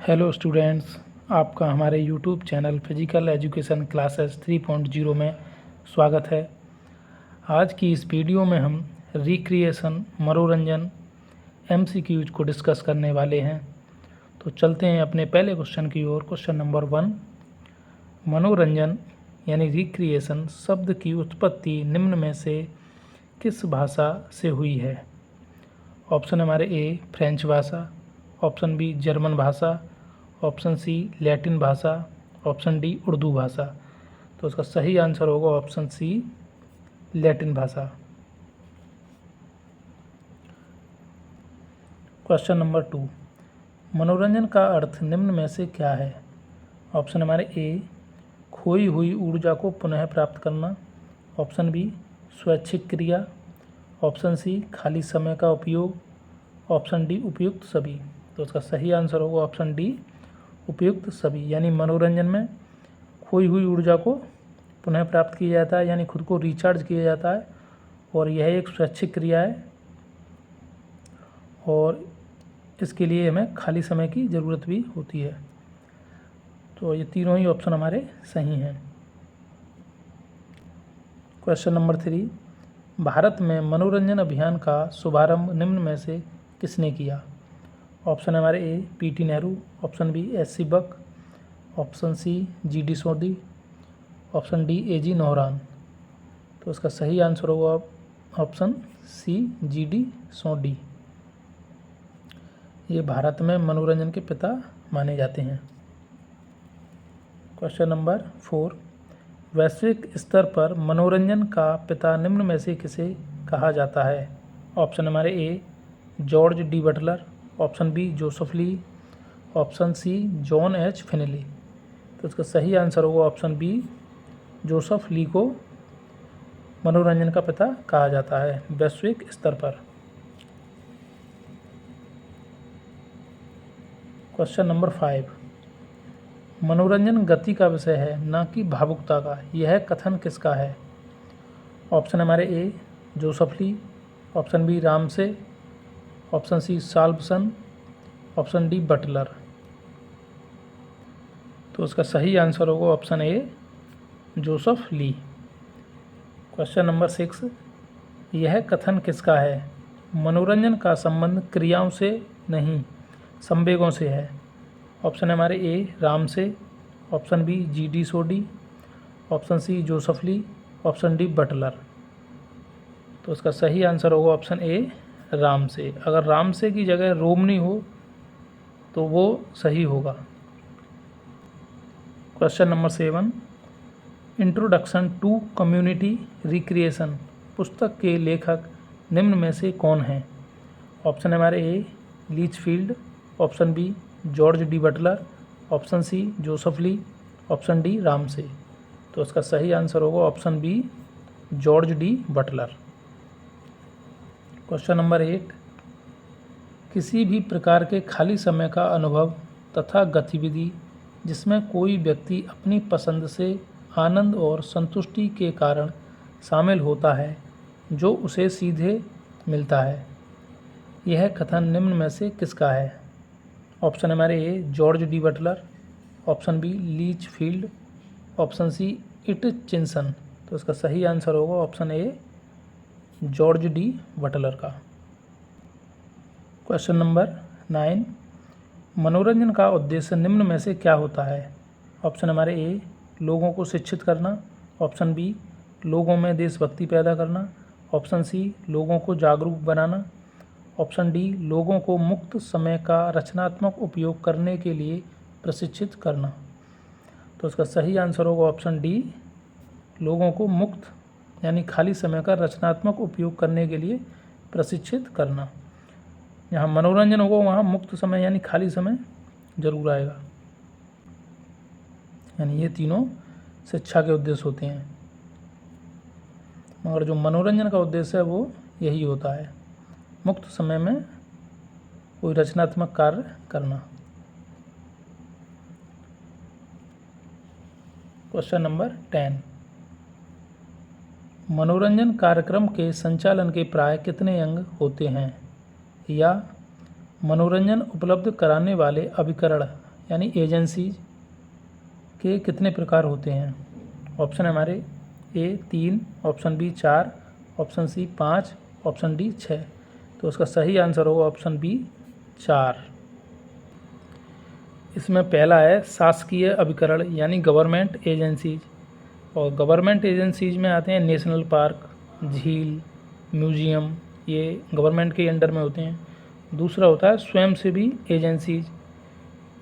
Hello students, आपका हमारे YouTube channel physical education classes 3.0 में स्वागत है। आज की इस वीडियो में हम रिक्रिएशन मनोरंजन एमसीक्यूज को डिस्कस करने वाले हैं। तो चलते हैं अपने पहले क्वेश्चन की ओर। क्वेश्चन नंबर 1, मनोरंजन यानी रिक्रिएशन शब्द की उत्पत्ति निम्न में से किस भाषा से हुई है? ऑप्शन हमारे ए फ्रेंच भाषा, ऑप्शन बी जर्मन भाषा, ऑप्शन सी लैटिन भाषा, ऑप्शन डी उर्दू भाषा। तो इसका सही आंसर होगा ऑप्शन सी लैटिन भाषा। क्वेश्चन नंबर 2, मनोरंजन का अर्थ निम्न में से क्या है? ऑप्शन हमारे ए खोई हुई ऊर्जा को पुनः प्राप्त करना, ऑप्शन बी स्वैच्छिक क्रिया, ऑप्शन सी खाली समय का उपयोग, ऑप्शन डी उपयुक्त सभी। तो इसका सही आंसर होगा ऑप्शन डी उपयुक्त सभी। यानी मनोरंजन में खोई हुई ऊर्जा को पुनः प्राप्त किया जाता है, यानी खुद को रिचार्ज किया जाता है, और यह एक स्वैच्छिक क्रिया है और इसके लिए हमें खाली समय की ज़रूरत भी होती है। तो ये तीनों ही ऑप्शन हमारे सही हैं। क्वेश्चन नंबर 3, भारत में मनोरंजन अभियान का शुभारंभ निम्न में से किसने किया? ऑप्शन हमारे A PT Nehru, option B SC Buck, option C GD Sodhi, option D AG नौरान। तो इसका सही आंसर होगा ऑप्शन सी जीडी सोडी। ये भारत में मनोरंजन के पिता माने जाते हैं। क्वेश्चन नंबर 4, वैश्विक स्तर पर मनोरंजन का पिता निम्न में से किसे कहा जाता है? ऑप्शन हमारे A George D Butler, option B Joseph Lee, option C John H Finley. तो इसका सही आंसर होगा ऑप्शन बी जोसेफ ली को मनोरंजन का पिता कहा जाता है वैश्विक स्तर पर। क्वेश्चन नंबर 5, मनोरंजन गति का विषय है न कि भावुकता का, यह कथन किसका है? ऑप्शन हमारे A Joseph Lee, option B Ramsey, option C Slavson, option D Butler. तो उसका सही आंसर होगा option A Joseph Lee. Question number 6, यह कथन किसका है? मनोरंजन का संबंध क्रियाओं से नहीं संवेगों से है। ऑप्शन हमारे ए राम से, option B GD Sodhi, option C Joseph Lee, option D Butler. तो उसका सही आंसर होगा ऑप्शन ए राम से। अगर राम से की जगह रोमनी हो तो वो सही होगा। Question number 7, introduction to community recreation पुस्तक के लेखक निम्न में से कौन हैं? ऑप्शन हमारे A Litchfield, option B George D Butler, option C Joseph Lee, option D Ramsey. तो इसका सही आंसर होगा option B George D Butler. Question number 8, किसी भी प्रकार के खाली समय का अनुभव तथा गतिविधि जिसमें कोई व्यक्ति अपनी पसंद से आनंद और संतुष्टि के कारण शामिल होता है जो उसे सीधे मिलता है, यह कथन निम्न में से किसका है? ऑप्शन हमारे A George D Butler, option B Litchfield, option C Hutchinson. तो इसका सही आंसर होगा option A George D Butler का। क्वेश्चन नंबर 9, मनोरंजन का उद्देश्य निम्न में से क्या होता है? ऑप्शन हमारे ए लोगों को शिक्षित करना, ऑप्शन बी लोगों में देशभक्ति पैदा करना, ऑप्शन सी लोगों को जागरूक बनाना, ऑप्शन डी लोगों को मुक्त समय का रचनात्मक उपयोग करने के लिए प्रशिक्षित करना। तो इसका सही आंसर होगा ऑप्शन डी लोगों को मुक्त यानी खाली समय का रचनात्मक उपयोग करने के लिए प्रशिक्षित करना। जहाँ मनोरंजन होगा वहाँ मुक्त समय यानी खाली समय जरूर आएगा। यानी ये तीनों शिक्षा के उद्देश्य होते हैं, मगर जो मनोरंजन का उद्देश्य है वो यही होता है मुक्त समय में कोई रचनात्मक कार्य करना। क्वेश्चन नंबर 10, मनोरंजन कार्यक्रम के संचालन के प्राय कितने अंग होते हैं? या मनोरंजन उपलब्ध कराने वाले अभिकरण यानी एजेंसीज के कितने प्रकार होते हैं? ऑप्शन है हमारे A 3, option B 4, option C 5, option D 6। तो उसका सही आंसर होगा ऑप्शन बी 4। इसमें पहला है शासकीय अभिकरण यानी गवर्नमेंट एजेंसीज, और गवर्नमेंट एजेंसीज में आते हैं नेशनल पार्क, झील, म्यूजियम, ये गवर्नमेंट के अंडर में होते हैं। दूसरा होता है स्वयंसेवी एजेंसीज,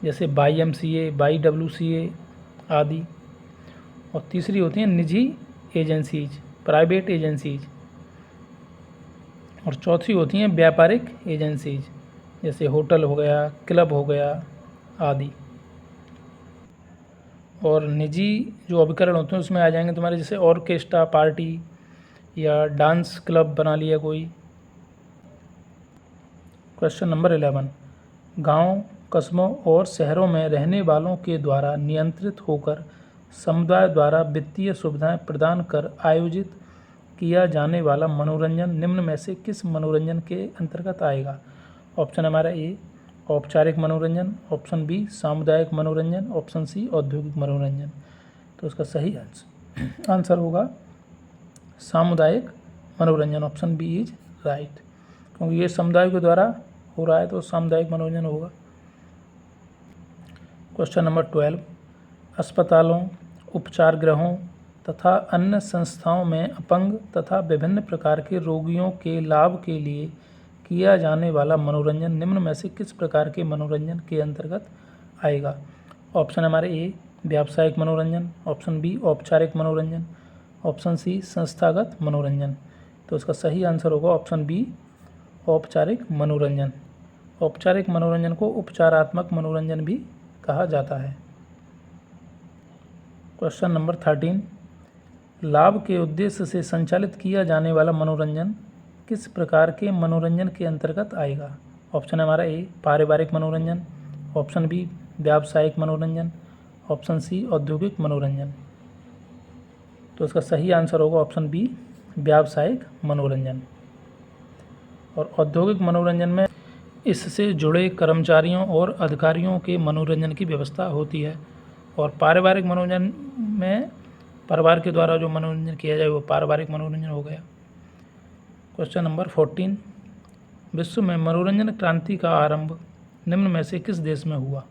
जैसे YMCA, YWCA आदि। और तीसरी होती हैं निजी एजेंसीज, प्राइवेट एजेंसीज। और चौथी होती हैं व्यापारिक एजेंसीज, जैसे होटल हो गया, क्लब हो गया आदि। और निजी जो अभिकरण होते हैं उसमें आ जाएंगे तुम्हारे जैसे ऑर्केस्ट्रा पार्टी या डांस क्लब बना लिया कोई। क्वेश्चन नंबर 11, गांव, कस्बों और शहरों में रहने वालों के द्वारा नियंत्रित होकर समुदाय द्वारा वित्तीय सुविधाएं प्रदान कर आयोजित किया जाने वाला मनोरंजन निम्न में से किस मनोरंजन के अंतर्गत आएगा? ऑप्शन हमारा ए औपचारिक मनोरंजन, ऑप्शन बी सामुदायिक मनोरंजन, ऑप्शन सी औद्योगिक मनोरंजन। तो उसका सही आंसर होगा सामुदायिक मनोरंजन, ऑप्शन बी इज राइट, क्योंकि ये समुदाय के द्वारा हो रहा है तो सामुदायिक मनोरंजन होगा। क्वेश्चन नंबर 12, अस्पतालों, उपचार गृहों तथा अन्य संस्थाओं में अपंग तथा विभिन्न प्रकार के रोगियों के लाभ के लिए किया जाने वाला मनोरंजन निम्न में से किस प्रकार के मनोरंजन के अंतर्गत आएगा? ऑप्शन हमारे ए व्यावसायिक मनोरंजन, ऑप्शन बी औपचारिक मनोरंजन, ऑप्शन सी संस्थागत मनोरंजन। तो इसका सही आंसर होगा ऑप्शन बी औपचारिक मनोरंजन। औपचारिक मनोरंजन को उपचारात्मक मनोरंजन भी कहा जाता है। क्वेश्चन नंबर 13, लाभ के उद्देश्य से संचालित किया जाने वाला मनोरंजन किस प्रकार के मनोरंजन के अंतर्गत आएगा? ऑप्शन हमारा ए पारिवारिक मनोरंजन, ऑप्शन बी व्यावसायिक मनोरंजन, ऑप्शन सी औद्योगिक मनोरंजन। तो इसका सही आंसर होगा ऑप्शन बी व्यावसायिक मनोरंजन। और औद्योगिक मनोरंजन में इससे जुड़े कर्मचारियों और अधिकारियों के मनोरंजन की व्यवस्था होती है। और पारिवारिक मनोरंजन में परिवार के द्वारा जो मनोरंजन किया जाए वो पारिवारिक मनोरंजन हो गया। क्वेश्चन नंबर 14, विश्व में मनोरंजन क्रांति का आरंभ निम्न में से किस देश में हुआ?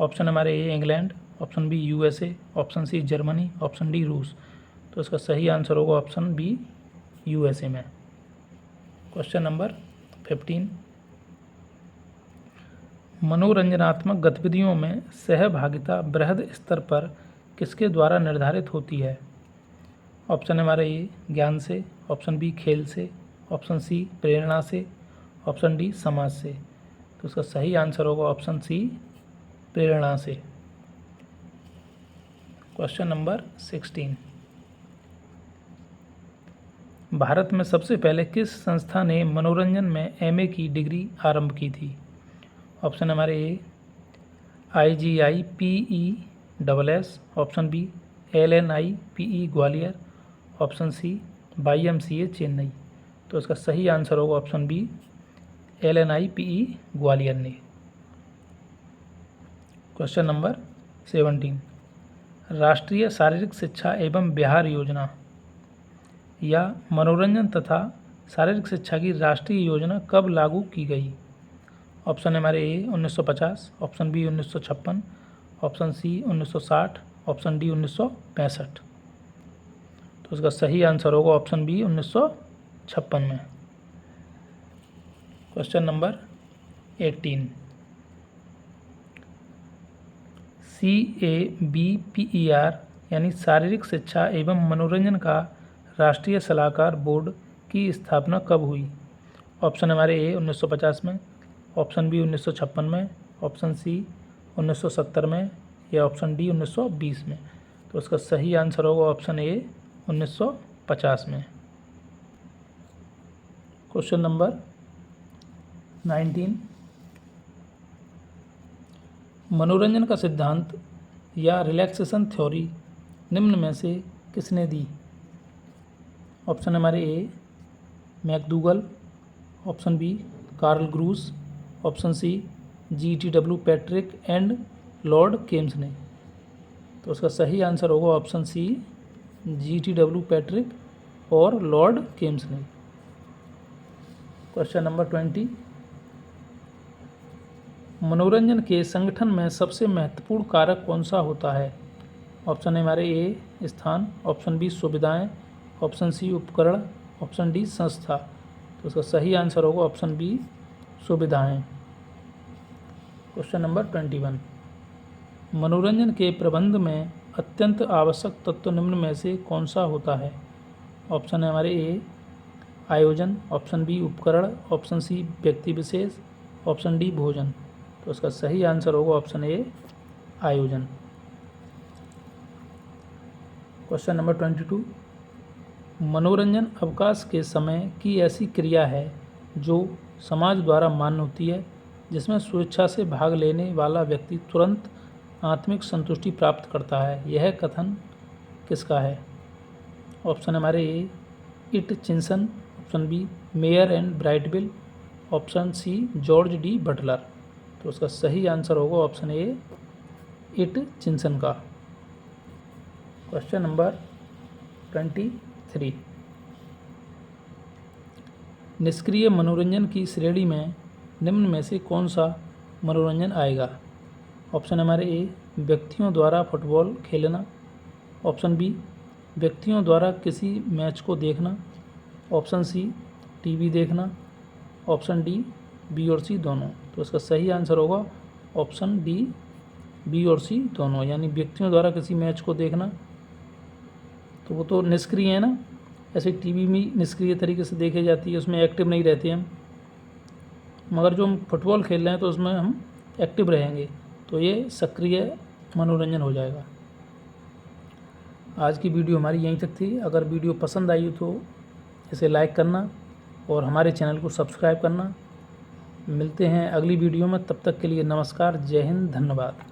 ऑप्शन हमारे A England, option B USA, option C Germany, option D रूस। तो इसका सही आंसर होगा ऑप्शन बी USA में। क्वेश्चन नंबर 15, मनोरंजनात्मक गतिविधियों में सहभागिता बृहद स्तर पर किसके द्वारा निर्धारित होती है? ऑप्शन हमारे ए ज्ञान से, ऑप्शन बी खेल से, ऑप्शन सी प्रेरणा से, ऑप्शन डी समाज से। तो उसका सही आंसर होगा ऑप्शन सी प्रेरणा से। क्वेश्चन नंबर 16, भारत में सबसे पहले किस संस्था ने मनोरंजन में MA की डिग्री आरंभ की थी? ऑप्शन हमारे A IGIPESS, option B LNIPE Gwalior, option C YMCA Chennai. तो इसका सही आंसर होगा ऑप्शन बी LNIPE ग्वालियर ने। क्वेश्चन नंबर 17, राष्ट्रीय शारीरिक शिक्षा एवं बिहार योजना या मनोरंजन तथा शारीरिक शिक्षा की राष्ट्रीय योजना कब लागू की गई? ऑप्शन हमारे A 1950, option B 1956, option C 1960, option D 1965। तो इसका सही आंसर होगा ऑप्शन बी 1956 में। क्वेश्चन नंबर 18, CABPER यानी शारीरिक शिक्षा एवं मनोरंजन का राष्ट्रीय सलाहकार बोर्ड की स्थापना कब हुई? ऑप्शन हमारे ए 1950 में, ऑप्शन बी 1956 में, ऑप्शन सी 1970 में या ऑप्शन डी 1920 में। तो उसका सही आंसर होगा ऑप्शन ए 1950 में। क्वेश्चन नंबर 19, मनोरंजन का सिद्धांत या रिलैक्सेशन थ्योरी निम्न में से किसने दी? ऑप्शन हमारे A McDougall, option B Karl Groos, option C GTW Patrick and Lord Kames ने। तो उसका सही आंसर होगा ऑप्शन सी, GTW पैट्रिक और लॉर्ड केम्स ने। क्वेश्चन नंबर 20, मनोरंजन के संगठन में सबसे महत्वपूर्ण कारक कौन सा होता है? ऑप्शन है हमारे ए स्थान, ऑप्शन बी सुविधाएं, ऑप्शन सी उपकरण, ऑप्शन डी संस्था। तो उसका सही आंसर होगा ऑप्शन बी सुविधाएं। क्वेश्चन नंबर 21, मनोरंजन के प्रबंध में अत्यंत आवश्यक तत्व निम्न में से कौन सा होता है? ऑप्शन है हमारे ए आयोजन, ऑप्शन बी उपकरण, ऑप्शन सी व्यक्ति विशेष, ऑप्शन डी भोजन। तो उसका सही आंसर होगा ऑप्शन ए आयोजन। क्वेश्चन नंबर 22, मनोरंजन अवकाश के समय की ऐसी क्रिया है जो समाज द्वारा मान्य होती है, जिसमें स्वेच्छा से भाग लेने वाला व्यक्ति तुरंत आत्मिक संतुष्टि प्राप्त करता है। यह कथन किसका है? ऑप्शन हमारे A Hutchinson, option B Mayer and Brightbill, option C George D Butler. तो उसका सही आंसर होगा ऑप्शन ए इट चिंसन का। क्वेश्चन नंबर 23, निष्क्रिय मनोरंजन की श्रेणी में निम्न में से कौन सा मनोरंजन आएगा? ऑप्शन हमारे ए व्यक्तियों द्वारा फुटबॉल खेलना, ऑप्शन बी व्यक्तियों द्वारा किसी मैच को देखना, ऑप्शन सी टीवी देखना, ऑप्शन डी बी और सी दोनों। तो इसका सही आंसर होगा ऑप्शन डी बी और सी दोनों, यानी व्यक्तियों द्वारा किसी मैच को देखना तो वो तो निष्क्रिय है ना, ऐसे टीवी में निष्क्रिय तरीके से देखी जाती है, उसमें एक्टिव नहीं रहते हम, मगर जो हम फुटबॉल खेल रहे हैं तो उसमें हम एक्टिव रहेंगे, तो ये सक्रिय मनोरंजन हो जाएगा। आज की वीडियो हमारी यहीं तक थी। अगर वीडियो पसंद आई तो इसे लाइक करना और हमारे चैनल को सब्सक्राइब करना। मिलते हैं अगली वीडियो में, तब तक के लिए नमस्कार, जय हिंद, धन्यवाद।